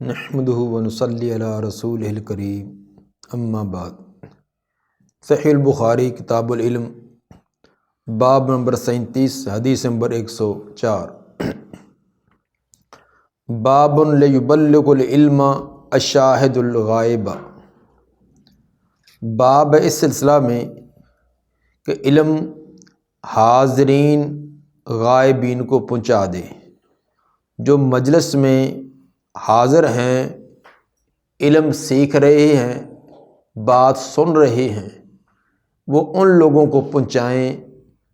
نحمده ونصلی علی رسولہ الکریم اما بعد۔ صحیح البخاری کتاب العلم باب نمبر 37 حدیث نمبر 104۔ باب لیبلغ العلم الشاہد الغائب۔ باب اس سلسلہ میں کہ علم حاضرین غائبین کو پہنچا دے۔ جو مجلس میں حاضر ہیں، علم سیکھ رہے ہیں، بات سن رہے ہیں، وہ ان لوگوں کو پہنچائیں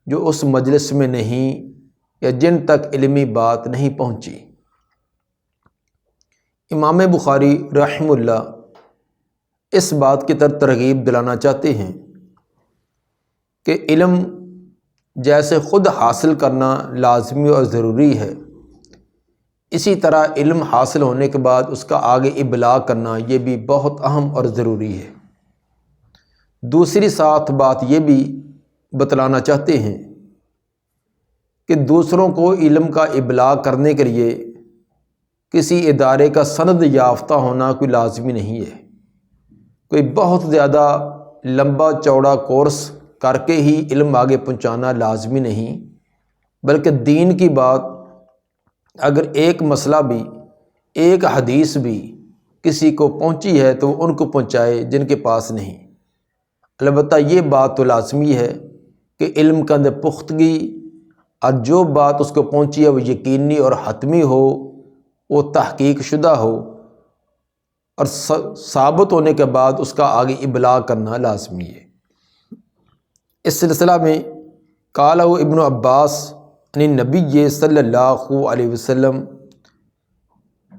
جو اس مجلس میں نہیں یا جن تک علمی بات نہیں پہنچی۔ امام بخاری رحمہ اللہ اس بات کی طرف ترغیب دلانا چاہتے ہیں کہ علم جیسے خود حاصل کرنا لازمی اور ضروری ہے، اسی طرح علم حاصل ہونے کے بعد اس کا آگے ابلاغ کرنا یہ بھی بہت اہم اور ضروری ہے۔ دوسری ساتھ بات یہ بھی بتلانا چاہتے ہیں کہ دوسروں کو علم کا ابلاغ کرنے کے لیے کسی ادارے کا سند یافتہ ہونا کوئی لازمی نہیں ہے۔ کوئی بہت زیادہ لمبا چوڑا کورس کر کے ہی علم آگے پہنچانا لازمی نہیں، بلکہ دین کی بات اگر ایک مسئلہ بھی، ایک حدیث بھی کسی کو پہنچی ہے تو ان کو پہنچائے جن کے پاس نہیں۔ البتہ یہ بات تو لازمی ہے کہ علم کے اندر پختگی اور جو بات اس کو پہنچی ہے وہ یقینی اور حتمی ہو، وہ تحقیق شدہ ہو اور ثابت ہونے کے بعد اس کا آگے ابلاغ کرنا لازمی ہے۔ اس سلسلہ میں قال ابن عباس نبی صلی اللہ علیہ وسلم،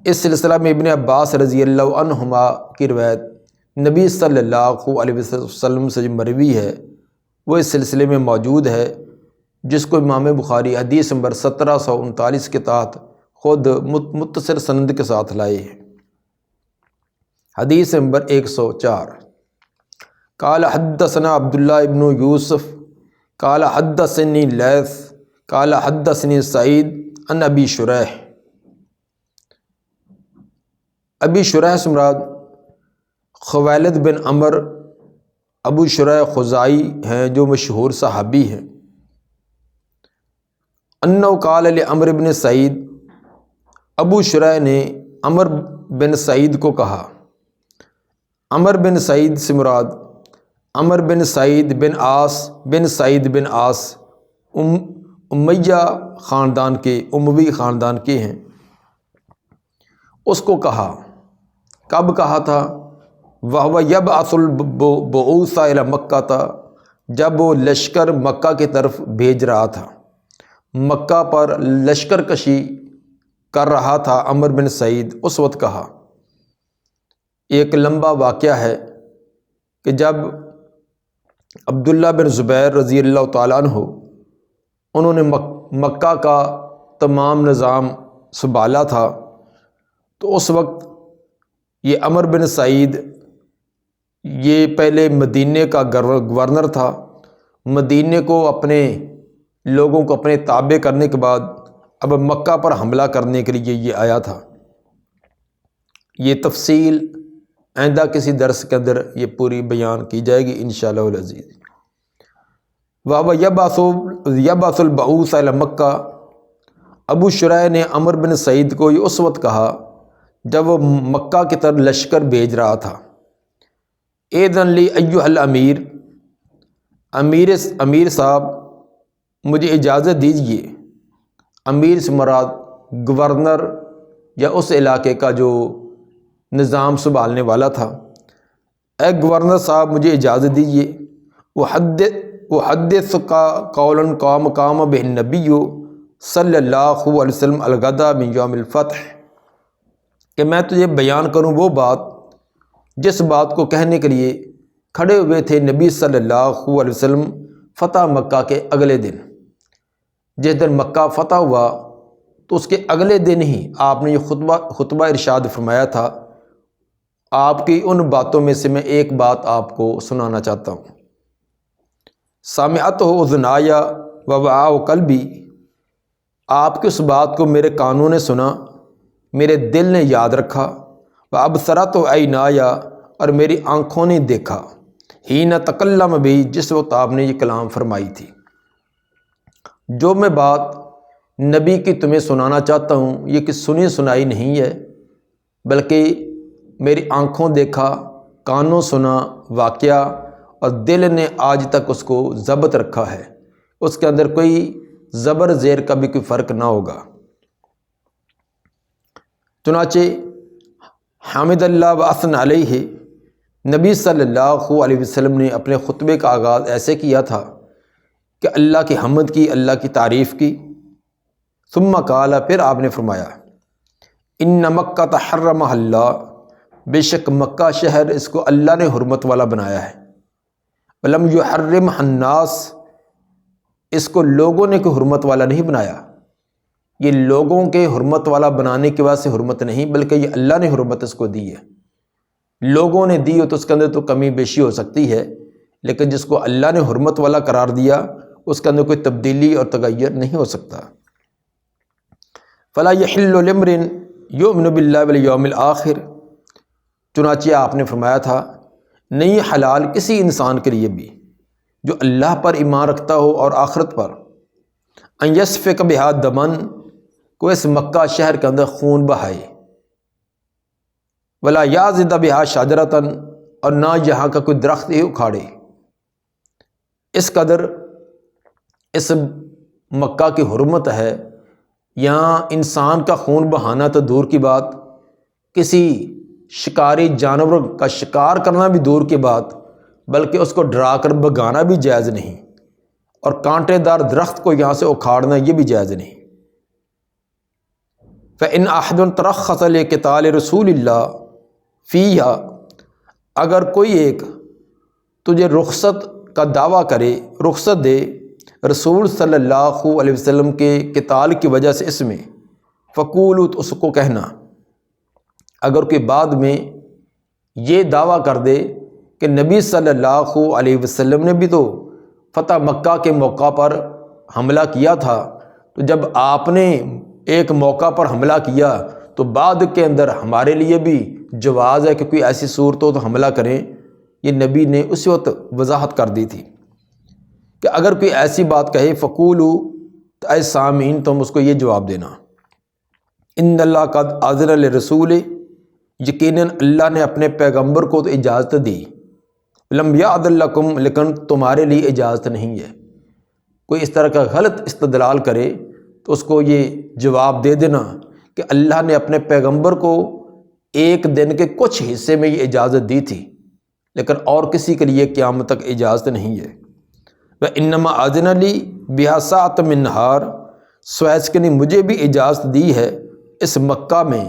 اس سلسلہ میں ابن عباس رضی اللہ عنہما کی روایت نبی صلی اللہ علیہ وسلم سے جو مروی ہے وہ اس سلسلے میں موجود ہے، جس کو امام بخاری حدیث نمبر 1739 کے تحت خود متصل سند کے ساتھ لائے ہیں۔ حدیث نمبر 104۔ قال حدثنا عبداللہ ابن یوسف قال حدثنی لیث قال حدثنی سعید عن ابی شریح۔ ابی شریح سے مراد خویلد بن عمر ابو شریح خزائی ہیں جو مشہور صحابی ہیں۔ انہ قال لعمر بن سعید، ابو شریح نے عمر بن سعید کو کہا۔ عمر بن سعید سے مراد عمر بن سعید بن عاص بن سعید بن عاص امیہ خاندان کے، اموی خاندان کے ہیں۔ اس کو کہا، کب کہا تھا؟ وَهُوَ يَبْعَثُ الْبُعُوثَ إِلَى مَكَّةَ، جب وہ لشکر مکہ کی طرف بھیج رہا تھا، مکہ پر لشکر کشی کر رہا تھا عمر بن سعید، اس وقت کہا۔ ایک لمبا واقعہ ہے کہ جب عبداللہ بن زبیر رضی اللہ تعالیٰ عنہ انہوں نے مکہ کا تمام نظام سنبھالا تھا، تو اس وقت یہ عمر بن سعید یہ پہلے مدینے کا گورنر تھا۔ مدینے کو اپنے لوگوں کو اپنے تابع کرنے کے بعد اب مکہ پر حملہ کرنے کے لیے یہ آیا تھا۔ یہ تفصیل آئندہ کسی درس کے اندر یہ پوری بیان کی جائے گی انشاءاللہ العزیز۔ وَهُوَ يَبْعَثُ الْبُعُوثَ إِلَى مَكَّةَ، ابو شریح نے عمر بن سعید کو یہ اس وقت کہا جب وہ مکہ کی طرف لشکر بھیج رہا تھا۔ اذن لی ایھا الامیر، امیر صاحب مجھے اجازت دیجیے۔ امیر سے مراد گورنر یا اس علاقے کا جو نظام سنبھالنے والا تھا۔ اے گورنر صاحب مجھے اجازت دیجیے۔ احدثک قولا قام بہ النبی صلی اللہ علیہ وسلم الغد من یوم الفتح، کہ میں تجھے بیان کروں وہ بات جس بات کو کہنے کے لیے کھڑے ہوئے تھے نبی صلی اللہ علیہ وسلم فتح مکہ کے اگلے دن۔ جس دن مکہ فتح ہوا تو اس کے اگلے دن ہی آپ نے یہ خطبہ ارشاد فرمایا تھا۔ آپ کی ان باتوں میں سے میں ایک بات آپ کو سنانا چاہتا ہوں۔ سمعتہ اذنای ووعاہ قلبی، آپ کی اس بات کو میرے کانوں نے سنا، میرے دل نے یاد رکھا وَأَبْصَرَتْ عَيْنَايَ اور میری آنکھوں نے دیکھا، حِینَ تَکَلَّمَ بِهِ جس وقت آپ نے یہ کلام فرمائی تھی۔ جو میں بات نبی کی تمہیں سنانا چاہتا ہوں یہ کہ سنی سنائی نہیں ہے، بلکہ میری آنکھوں دیکھا، کانوں سنا واقعہ، اور دل نے آج تک اس کو ضبط رکھا ہے، اس کے اندر کوئی زبر زیر کا بھی کوئی فرق نہ ہوگا۔ چنانچہ حامد اللہ وَأَثْنَى علیہ، نبی صلی اللہ علیہ وسلم نے اپنے خطبے کا آغاز ایسے کیا تھا کہ اللہ کی حمد کی، اللہ کی تعریف کی۔ ثم قال، پھر آپ نے فرمایا، ان مکہ حرمہ اللہ، بے شک مکہ شہر اس کو اللہ نے حرمت والا بنایا ہے، ولم یحرمہ الناس، اس کو لوگوں نے کوئی حرمت والا نہیں بنایا۔ یہ لوگوں کے حرمت والا بنانے کی وجہ سے حرمت نہیں، بلکہ یہ اللہ نے حرمت اس کو دی ہے۔ لوگوں نے دی ہو تو اس کے اندر تو کمی بیشی ہو سکتی ہے، لیکن جس کو اللہ نے حرمت والا قرار دیا اس کے اندر کوئی تبدیلی اور تغیر نہیں ہو سکتا۔ فلا یحل لامرئ یؤمن باللہ والیوم الآخر، چنانچہ آپ نے فرمایا تھا نہیں حلال کسی انسان کے لیے بھی جو اللہ پر ایمان رکھتا ہو اور آخرت پر، ان یسفک بہا دمن، کو اس مکہ شہر کے اندر خون بہائے، ولا یعضد بہا شجرۃ، اور نہ یہاں کا کوئی درخت ہی اکھاڑے۔ اس قدر اس مکہ کی حرمت ہے، یہاں انسان کا خون بہانا تو دور کی بات، کسی شکاری جانور کا شکار کرنا بھی دور کی بات، بلکہ اس کو ڈرا کر بھگانا بھی جائز نہیں، اور کانٹے دار درخت کو یہاں سے اکھاڑنا یہ بھی جائز نہیں۔ فَإِنْ أَحَدٌ تَرَخَّصَ لِقِتَالِ رسول اللہ فِيهَا، اگر کوئی ایک تجھے رخصت کا دعویٰ کرے، رخصت دے رسول صلی اللہ علیہ وسلم کے قتال کی وجہ سے اس میں، فقولوا، تو اس کو کہنا، اگر کوئی بعد میں یہ دعویٰ کر دے کہ نبی صلی اللہ علیہ وسلم نے بھی تو فتح مکہ کے موقع پر حملہ کیا تھا، تو جب آپ نے ایک موقع پر حملہ کیا تو بعد کے اندر ہمارے لیے بھی جواز ہے کہ کوئی ایسی صورت ہو تو حملہ کریں، یہ نبی نے اس وقت وضاحت کر دی تھی کہ اگر کوئی ایسی بات کہے فقولوا، تو اے سامعین تم اس کو یہ جواب دینا، ان اللہ قد اذن لرسول، یقیناً اللہ نے اپنے پیغمبر کو تو اجازت دی، لم یأذن لکم، لیکن تمہارے لیے اجازت نہیں ہے۔ کوئی اس طرح کا غلط استدلال کرے تو اس کو یہ جواب دے دینا کہ اللہ نے اپنے پیغمبر کو ایک دن کے کچھ حصے میں یہ اجازت دی تھی، لیکن اور کسی کے لیے قیامت تک اجازت نہیں ہے۔ وَإِنَّمَا أَذِنَ لِي بِهَا سَاعَةً مِّن نَّهَارٍ، سوائے کہ نے مجھے بھی اجازت دی ہے اس مکہ میں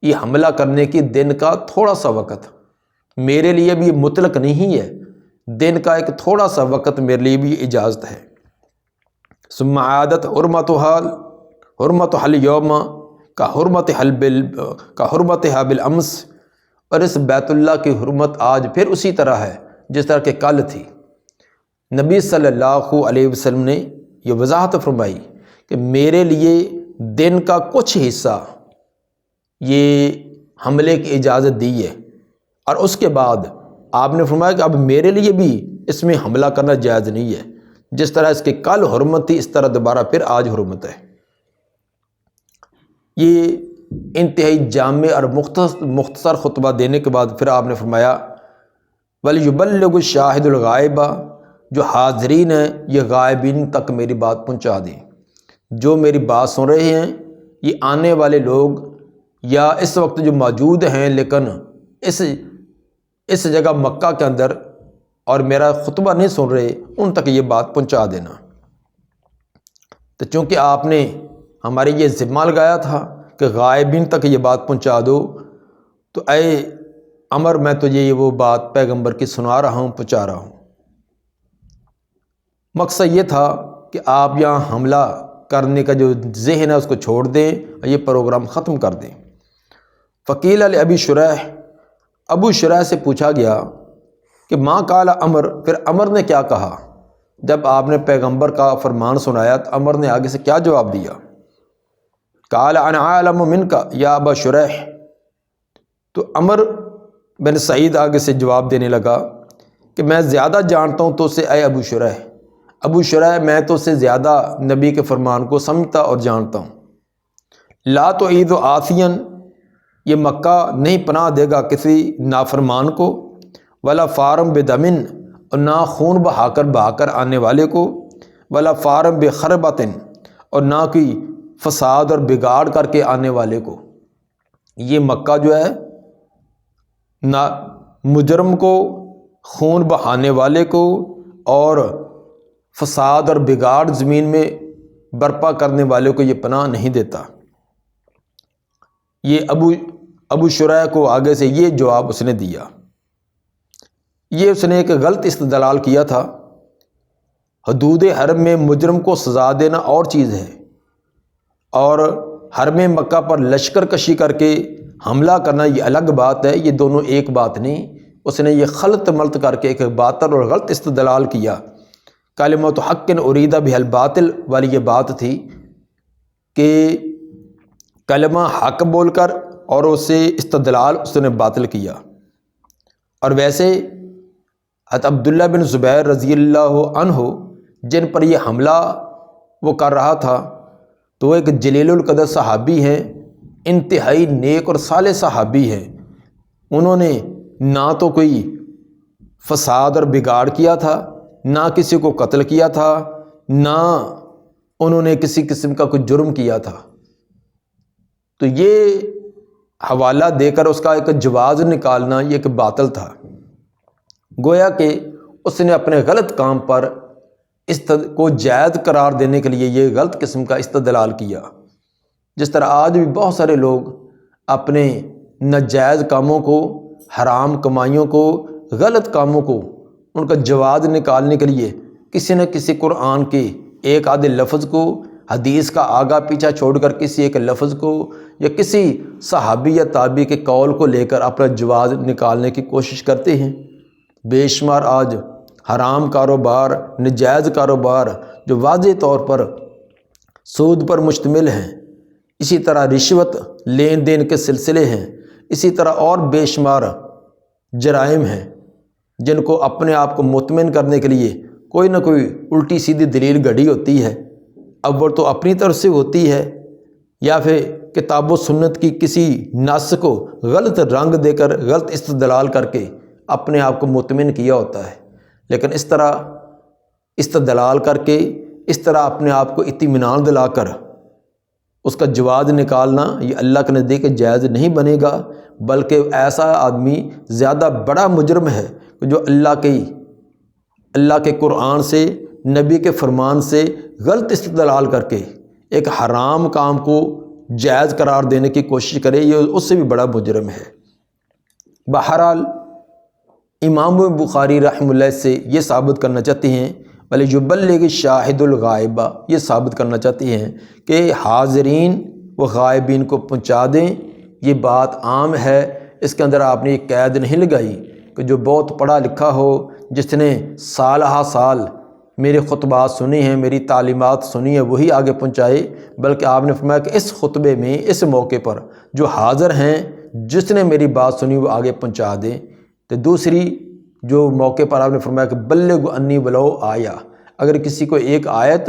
یہ حملہ کرنے کی دن کا تھوڑا سا وقت، میرے لیے بھی مطلق نہیں ہے، دن کا ایک تھوڑا سا وقت میرے لیے بھی اجازت ہے۔ ثم عادت حرمتها اليوم كحرمتها بالامس، اور اس بیت اللہ کی حرمت آج پھر اسی طرح ہے جس طرح کہ کل تھی۔ نبی صلی اللہ علیہ وسلم نے یہ وضاحت فرمائی کہ میرے لیے دن کا کچھ حصہ یہ حملے کی اجازت دی ہے، اور اس کے بعد آپ نے فرمایا کہ اب میرے لیے بھی اس میں حملہ کرنا جائز نہیں ہے، جس طرح اس کی کل حرمت تھی اس طرح دوبارہ پھر آج حرمت ہے۔ یہ انتہائی جامع اور مختصر خطبہ دینے کے بعد پھر آپ نے فرمایا وَلْيُبَلِّغُ الشَّاهِدُ الْغَائِبَ، جو حاضرین ہیں یہ غائبین تک میری بات پہنچا دیں، جو میری بات سن رہے ہیں یہ آنے والے لوگ یا اس وقت جو موجود ہیں لیکن اس جگہ مکہ کے اندر اور میرا خطبہ نہیں سن رہے، ان تک یہ بات پہنچا دینا۔ تو چونکہ آپ نے ہمارے یہ ذمہ لگایا تھا کہ غائبین تک یہ بات پہنچا دو، تو اے عمر میں تجھے یہ وہ بات پیغمبر کی سنا رہا ہوں، پہنچا رہا ہوں۔ مقصد یہ تھا کہ آپ یہاں حملہ کرنے کا جو ذہن ہے اس کو چھوڑ دیں اور یہ پروگرام ختم کر دیں۔ فقیل لابی شریح، ابو شریح سے پوچھا گیا کہ ماں قال عمر، پھر عمر نے کیا کہا؟ جب آپ نے پیغمبر کا فرمان سنایا تو عمر نے آگے سے کیا جواب دیا؟ قال انا اعلم منک یا ابا شریح، تو عمر بن سعید آگے سے جواب دینے لگا کہ میں زیادہ جانتا ہوں تو سے اے ابو شریح، ابو شریح میں تو سے زیادہ نبی کے فرمان کو سمجھتا اور جانتا ہوں۔ لا تعید عاصین، یہ مکہ نہیں پناہ دے گا کسی نافرمان کو، ولا فارم بدمن، اور نہ خون بہا کر آنے والے کو، ولا فارم بخربتن، اور نہ کوئی فساد اور بگاڑ کر کے آنے والے کو۔ یہ مکہ جو ہے نہ مجرم کو، خون بہانے والے کو اور فساد اور بگاڑ زمین میں برپا کرنے والے کو یہ پناہ نہیں دیتا۔ یہ ابو شریح کو آگے سے یہ جواب اس نے دیا۔ یہ اس نے ایک غلط استدلال کیا تھا۔ حدود حرم میں مجرم کو سزا دینا اور چیز ہے، اور حرم مکہ پر لشکر کشی کر کے حملہ کرنا یہ الگ بات ہے، یہ دونوں ایک بات نہیں۔ اس نے یہ خلط ملط کر کے ایک باطل اور غلط استدلال کیا۔ کلمۃ حق اریدہ بہ الباطل والی یہ بات تھی کہ کلمہ حق بول کر اور اسے استدلال اس نے باطل کیا۔ اور ویسے حضرت عبداللہ بن زبیر رضی اللہ عنہ جن پر یہ حملہ وہ کر رہا تھا، تو وہ ایک جلیل القدر صحابی ہیں، انتہائی نیک اور صالح صحابی ہیں۔ انہوں نے نہ تو کوئی فساد اور بگاڑ کیا تھا، نہ کسی کو قتل کیا تھا، نہ انہوں نے کسی قسم کا کوئی جرم کیا تھا۔ تو یہ حوالہ دے کر اس کا ایک جواز نکالنا یہ ایک باطل تھا۔ گویا کہ اس نے اپنے غلط کام پر کو جائز قرار دینے کے لیے یہ غلط قسم کا استدلال کیا۔ جس طرح آج بھی بہت سارے لوگ اپنے ناجائز کاموں کو، حرام کمائیوں کو، غلط کاموں کو، ان کا جواز نکالنے کے لیے کسی نہ کسی قرآن کے ایک آدھے لفظ کو، حدیث کا آگا پیچھا چھوڑ کر کسی ایک لفظ کو یا کسی صحابی یا تابعی کے قول کو لے کر اپنا جواز نکالنے کی کوشش کرتے ہیں۔ بے شمار آج حرام کاروبار، ناجائز کاروبار جو واضح طور پر سود پر مشتمل ہیں، اسی طرح رشوت لین دین کے سلسلے ہیں، اسی طرح اور بے شمار جرائم ہیں جن کو اپنے آپ کو مطمئن کرنے کے لیے کوئی نہ کوئی الٹی سیدھی دلیل گھڑی ہوتی ہے۔ اول تو اپنی طرف سے ہوتی ہے، یا پھر کتاب و سنت کی کسی نص کو غلط رنگ دے کر، غلط استدلال کر کے اپنے آپ کو مطمئن کیا ہوتا ہے۔ لیکن اس طرح استدلال کر کے، اس طرح اپنے آپ کو اطمینان دلا کر اس کا جواز نکالنا یہ اللہ کے نزدیک جائز نہیں بنے گا، بلکہ ایسا آدمی زیادہ بڑا مجرم ہے کہ جو اللہ کے قرآن سے، نبی کے فرمان سے غلط استدلال کر کے ایک حرام کام کو جائز قرار دینے کی کوشش کرے، یہ اس سے بھی بڑا مجرم ہے۔ بہرحال امام بخاری رحمہ اللہ سے یہ ثابت کرنا چاہتے ہیں، وَلِيُبَلِّغِ الشَّاهِدُ الْغَائِبَ، یہ ثابت کرنا چاہتے ہیں کہ حاضرین و غائبین کو پہنچا دیں۔ یہ بات عام ہے، اس کے اندر آپ نے یہ قید نہیں لگائی کہ جو بہت پڑھا لکھا ہو، جس نے سال ہا سال میرے خطبات سنی ہیں، میری تعلیمات سنی ہیں، وہی آگے پہنچائے، بلکہ آپ نے فرمایا کہ اس خطبے میں، اس موقع پر جو حاضر ہیں، جس نے میری بات سنی وہ آگے پہنچا دیں۔ تو دوسری جو موقع پر آپ نے فرمایا کہ بلغ انی ولو آیا، اگر کسی کو ایک آیت،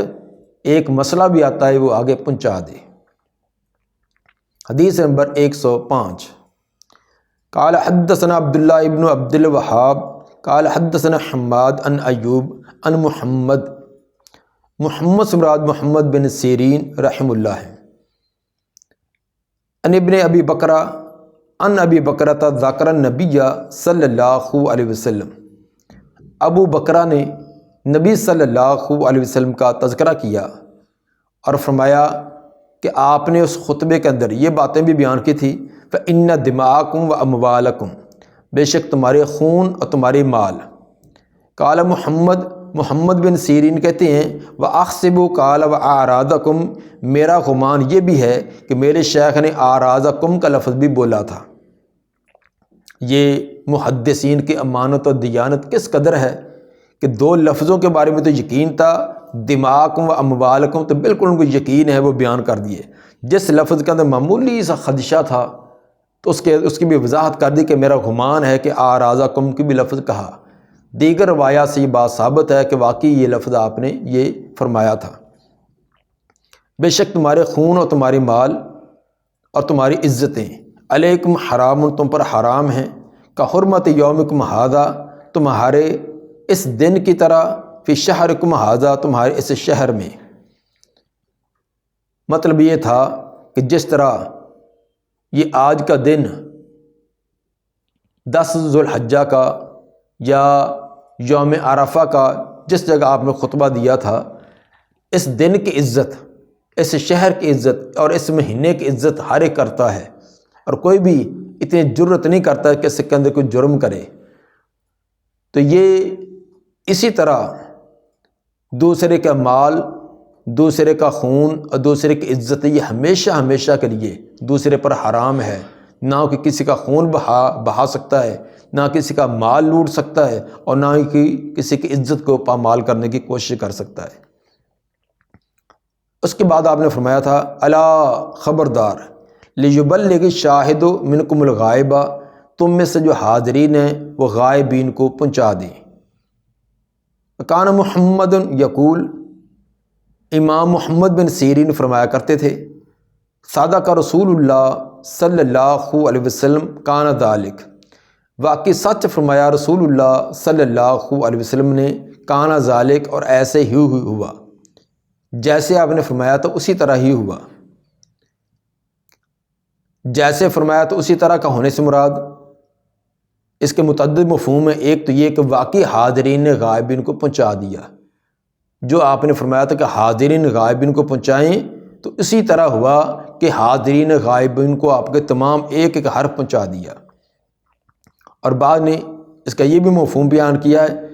ایک مسئلہ بھی آتا ہے وہ آگے پہنچا دے۔ حدیث نمبر 105، قال حدثنا عبداللہ ابن عبد الوہاب قال حدثنا حماد عن ایوب عن محمد سے مراد محمد بن سیرین رحم اللہ ہے، عن ابن ابی بکرہ عن ابی بکرۃ ذکر النبی صلی اللہ علیہ وسلم، ابو بکرہ نے نبی صلی اللہ علیہ وسلم کا تذکرہ کیا اور فرمایا کہ آپ نے اس خطبے کے اندر یہ باتیں بھی بیان کی تھی، فَإِنَّ دِمَاءَكُمْ وَأَمْوَالَكُمْ، بے شک تمہارے خون اور تمہارے مال۔ قال محمد بن سیرین کہتے ہیں وَأَحْسِبُ قال وَأَعْرَاضَكُمْ، میرا گمان یہ بھی ہے کہ میرے شیخ نے أَعْرَاضَكُمْ کا لفظ بھی بولا تھا۔ یہ محدثین کی امانت و دیانت کس قدر ہے کہ دو لفظوں کے بارے میں تو یقین تھا، دماغکم و اموالکم تو بالکل ان کو یقین ہے، وہ بیان کر دیے۔ جس لفظ کے اندر معمولی سا خدشہ تھا تو اس کی بھی وضاحت کر دی کہ میرا گمان ہے کہ آرازکم کی بھی لفظ کہا۔ دیگر روایات سے یہ بات ثابت ہے کہ واقعی یہ لفظ آپ نے یہ فرمایا تھا۔ بے شک تمہارے خون اور تمہارے مال اور تمہاری عزتیں علیکم حرام، تم پر حرام ہیں، کا حرمت یومکم ھذا، تمہارے اس دن کی طرح، فی شہرکم ھذا، تمہارے اس شہر میں۔ مطلب یہ تھا کہ جس طرح یہ آج کا دن 10 ذو الحجہ کا یا یوم عرفہ کا جس جگہ آپ نے خطبہ دیا تھا، اس دن کی عزت، اس شہر کی عزت اور اس مہینے کی عزت ہر ایک کرتا ہے، اور کوئی بھی اتنی جرت نہیں کرتا کہ اس کے اندر کوئی جرم کرے۔ تو یہ اسی طرح دوسرے کا مال، دوسرے کا خون اور دوسرے کی عزت، یہ ہمیشہ ہمیشہ کے لیے دوسرے پر حرام ہے۔ نہ کہ کسی کا خون بہا سکتا ہے، نہ کسی کا مال لوٹ سکتا ہے، اور نہ ہی کسی کی عزت کو پامال کرنے کی کوشش کر سکتا ہے۔ اس کے بعد آپ نے فرمایا تھا الا خبردار، لیبلغ الشاہد منکم الغائب، تم میں سے جو حاضرین ہیں وہ غائبین کو پہنچا دیں۔ کان محمد یقول، امام محمد بن سیرین فرمایا کرتے تھے، صادق رسول اللہ صلی اللہ علیہ وسلم کان ذالک، واقعی سچ فرمایا رسول اللہ صلی اللہ علیہ وسلم نے، کان ذالک، اور ایسے ہی ہوا، جیسے آپ نے فرمایا تو اسی طرح ہی ہوا۔ جیسے فرمایا تو اسی طرح کا ہونے سے مراد اس کے متعدد مفہوم ہے۔ ایک تو یہ کہ واقعی حاضرین نے غائبین کو پہنچا دیا، جو آپ نے فرمایا تھا کہ حاضرین غائبین کو پہنچائیں، تو اسی طرح ہوا کہ حاضرین غائبین کو آپ کے تمام ایک ایک حرف پہنچا دیا۔ اور بعد نے اس کا یہ بھی مفہوم بیان کیا ہے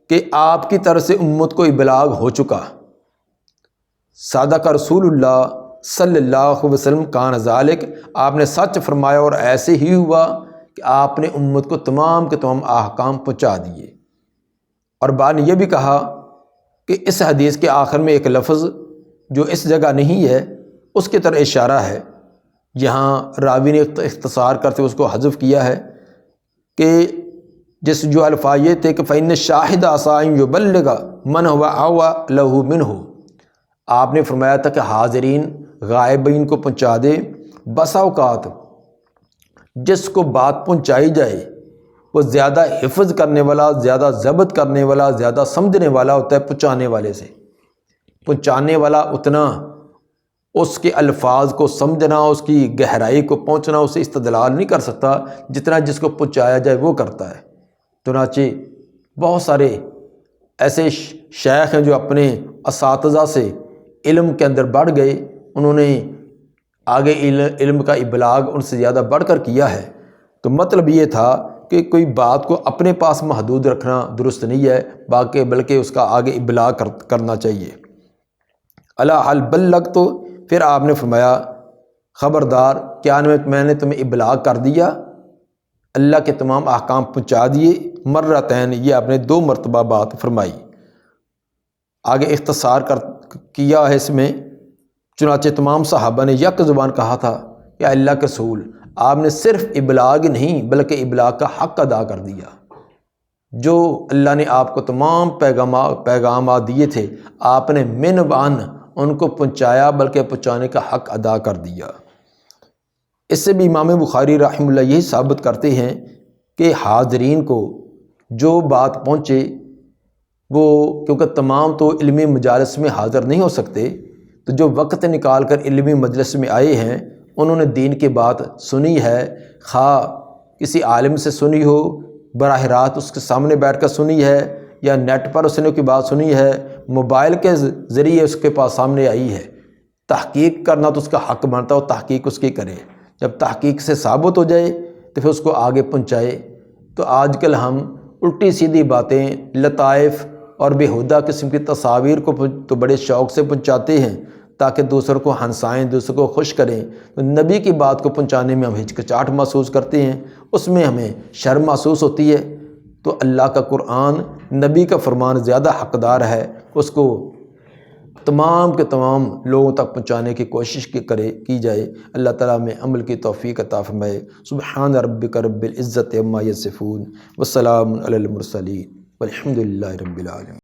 کہ آپ کی طرف سے امت کو ابلاغ ہو چکا۔ صادق رسول اللہ صلی اللہ علیہ وسلم کان ذالک، آپ نے سچ فرمایا اور ایسے ہی ہوا کہ آپ نے امت کو تمام کے تمام احکام پہنچا دیے۔ اور بعد نے یہ بھی کہا کہ اس حدیث کے آخر میں ایک لفظ جو اس جگہ نہیں ہے اس کی طرح اشارہ ہے، یہاں راوی نے اختصار کرتے اس کو حذف کیا ہے، کہ جو الفاظ یہ تھے کہ فإن الشاہد عسیٰ أن یبلغ من هو أوعى له منہ، آپ نے فرمایا تھا کہ حاضرین غائبین کو پہنچا دے۔ بسا اوقات جس کو بات پہنچائی جائے وہ زیادہ حفظ کرنے والا، زیادہ ضبط کرنے والا، زیادہ سمجھنے والا ہوتا ہے پہنچانے والے سے۔ پہنچانے والا اتنا اس کے الفاظ کو سمجھنا، اس کی گہرائی کو پہنچنا، اسے استدلال نہیں کر سکتا جتنا جس کو پہنچایا جائے وہ کرتا ہے۔ چنانچہ بہت سارے ایسے شیخ ہیں جو اپنے اساتذہ سے علم کے اندر بڑھ گئے، انہوں نے آگے علم کا ابلاغ ان سے زیادہ بڑھ کر کیا ہے۔ تو مطلب یہ تھا کہ کوئی بات کو اپنے پاس محدود رکھنا درست نہیں ہے، بلکہ اس کا آگے ابلاغ کرنا چاہیے۔ الا حل بلغت، تو پھر آپ نے فرمایا خبردار، کیا میں نے تمہیں ابلاغ کر دیا، اللہ کے تمام احکام پہنچا دیے۔ مرتين، یہ آپ نے 2 مرتبہ بات فرمائی۔ آگے اختصار کیا ہے اس میں، چنانچہ تمام صحابہ نے یک زبان کہا تھا کہ اللہ کے رسول، آپ نے صرف ابلاغ نہیں بلکہ ابلاغ کا حق ادا کر دیا۔ جو اللہ نے آپ کو تمام پیغامات دیے تھے، آپ نے من وان ان کو پہنچایا، بلکہ پہنچانے کا حق ادا کر دیا۔ اس سے بھی امام بخاری رحمہ اللہ یہی ثابت کرتے ہیں کہ حاضرین کو جو بات پہنچے، وہ کیونکہ تمام تو علمی مجالس میں حاضر نہیں ہو سکتے، تو جو وقت نکال کر علمی مجلس میں آئے ہیں انہوں نے دین کی بات سنی ہے، خواہ کسی عالم سے سنی ہو، براہ راست اس کے سامنے بیٹھ کر سنی ہے، یا نیٹ پر اس نے کوئی بات سنی ہے، موبائل کے ذریعے اس کے پاس سامنے آئی ہے۔ تحقیق کرنا تو اس کا حق بنتا ہے، وہ تحقیق اس کی کرے، جب تحقیق سے ثابت ہو جائے تو پھر اس کو آگے پہنچائے۔ تو آج کل ہم الٹی سیدھی باتیں، لطائف اور بیہودہ قسم کی تصاویر کو تو بڑے شوق سے پہنچاتے ہیں تاکہ دوسروں کو ہنسائیں، دوسروں کو خوش کریں۔ تو نبی کی بات کو پہنچانے میں ہم ہچکچاہٹ محسوس کرتے ہیں، اس میں ہمیں شرم محسوس ہوتی ہے۔ تو اللہ کا قرآن، نبی کا فرمان زیادہ حقدار ہے، اس کو تمام کے تمام لوگوں تک پہنچانے کی کوشش کی جائے۔ اللہ تعالیٰ میں عمل کی توفیق عطا فرمائے۔ سبحان ربک رب العزت عما یصفون وسلام علی المرسلین والحمد للہ رب العالمین۔